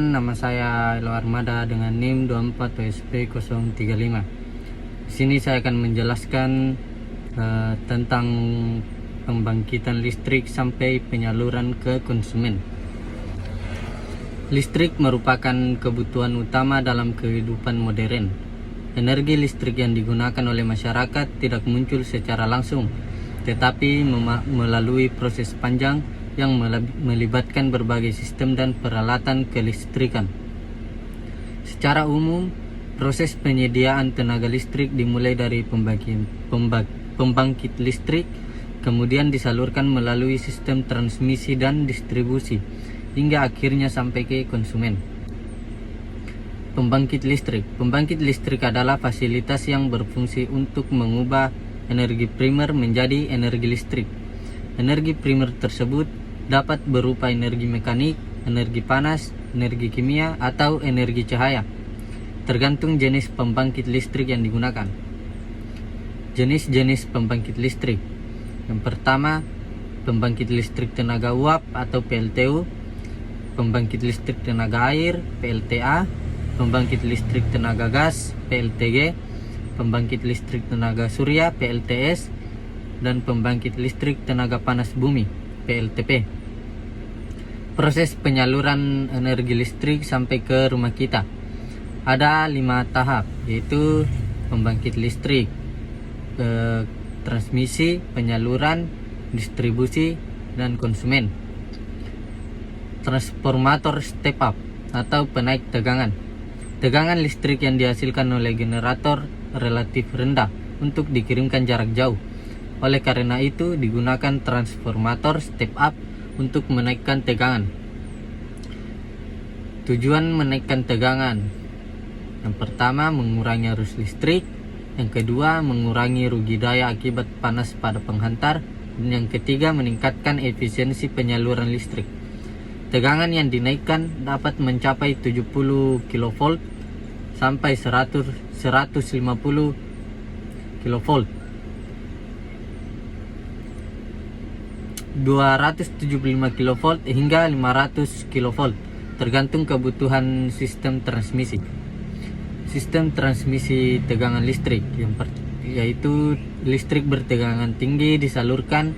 Perkenalkan, nama saya Elo Armada dengan NIM 24OSP035. Di sini saya akan menjelaskan tentang pembangkitan listrik sampai penyaluran ke konsumen. Listrik merupakan kebutuhan utama dalam kehidupan modern. Energi listrik yang digunakan oleh masyarakat tidak muncul secara langsung, tetapi melalui proses panjang yang melibatkan berbagai sistem dan peralatan kelistrikan. Secara umum, proses penyediaan tenaga listrik dimulai dari pembangkit listrik, kemudian disalurkan melalui sistem transmisi dan distribusi, hingga akhirnya sampai ke konsumen. Pembangkit listrik adalah fasilitas yang berfungsi untuk mengubah energi primer menjadi energi listrik. Energi primer tersebut dapat berupa energi mekanik, energi panas, energi kimia, atau energi cahaya, tergantung jenis pembangkit listrik yang digunakan. Jenis-jenis pembangkit listrik. Yang pertama, pembangkit listrik tenaga uap atau PLTU, pembangkit listrik tenaga air PLTA, pembangkit listrik tenaga gas PLTG, pembangkit listrik tenaga surya PLTS, dan pembangkit listrik tenaga panas bumi PLTP. Proses penyaluran energi listrik sampai ke rumah kita ada 5 tahap, yaitu pembangkit listrik, transmisi, penyaluran, distribusi, dan konsumen. Transformator step up atau penaik tegangan. Tegangan listrik yang dihasilkan oleh generator relatif rendah untuk dikirimkan jarak jauh. Oleh karena itu, digunakan transformator step up untuk menaikkan tegangan. Tujuan menaikkan tegangan: yang pertama, mengurangi arus listrik; yang kedua, mengurangi rugi daya akibat panas pada penghantar; dan yang ketiga, meningkatkan efisiensi penyaluran listrik. Tegangan yang dinaikkan dapat mencapai 70 kV sampai 150 kV, 275 kV hingga 500 kV, tergantung kebutuhan sistem transmisi. Sistem transmisi tegangan listrik yaitu listrik bertegangan tinggi disalurkan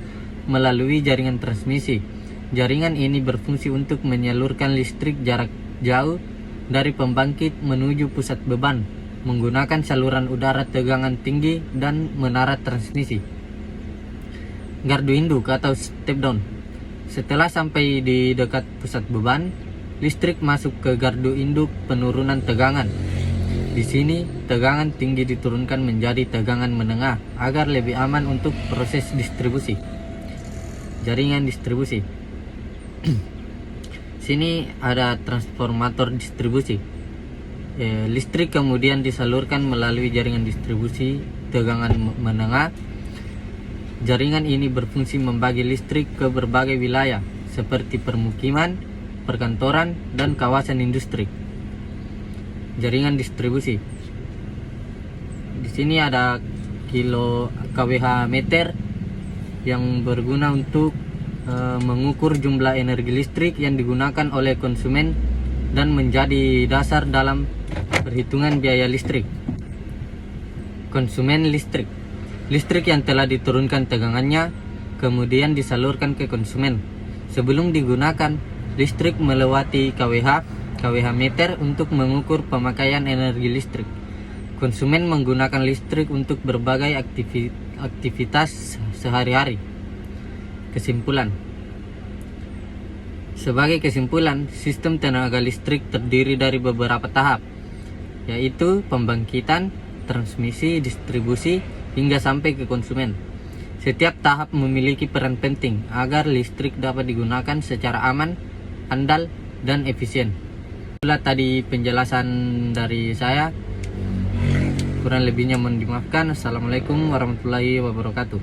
melalui jaringan transmisi. Jaringan ini berfungsi untuk menyalurkan listrik jarak jauh dari pembangkit menuju pusat beban menggunakan saluran udara tegangan tinggi dan menara transmisi. Gardu induk atau step down. Setelah sampai di dekat pusat beban, listrik masuk ke gardu induk penurunan tegangan. Di sini, tegangan tinggi diturunkan menjadi tegangan menengah agar lebih aman untuk proses distribusi. Jaringan distribusi. Sini ada transformator distribusi. Listrik kemudian disalurkan melalui jaringan distribusi tegangan menengah. Jaringan ini berfungsi membagi listrik ke berbagai wilayah seperti permukiman, perkantoran, dan kawasan industri. Jaringan distribusi. Di sini ada kWh meter yang berguna untuk mengukur jumlah energi listrik yang digunakan oleh konsumen dan menjadi dasar dalam perhitungan biaya listrik. Konsumen listrik. Listrik yang telah diturunkan tegangannya kemudian disalurkan ke konsumen. Sebelum digunakan, listrik melewati kWh meter untuk mengukur pemakaian energi listrik. Konsumen menggunakan listrik untuk berbagai aktivitas sehari-hari. Kesimpulan. Sebagai kesimpulan, sistem tenaga listrik terdiri dari beberapa tahap, yaitu pembangkitan, transmisi, distribusi, hingga sampai ke konsumen. Setiap tahap memiliki peran penting agar listrik dapat digunakan secara aman, andal, dan efisien. Itulah tadi penjelasan dari saya. Kurang lebihnya mohon dimaafkan. Assalamualaikum warahmatullahi wabarakatuh.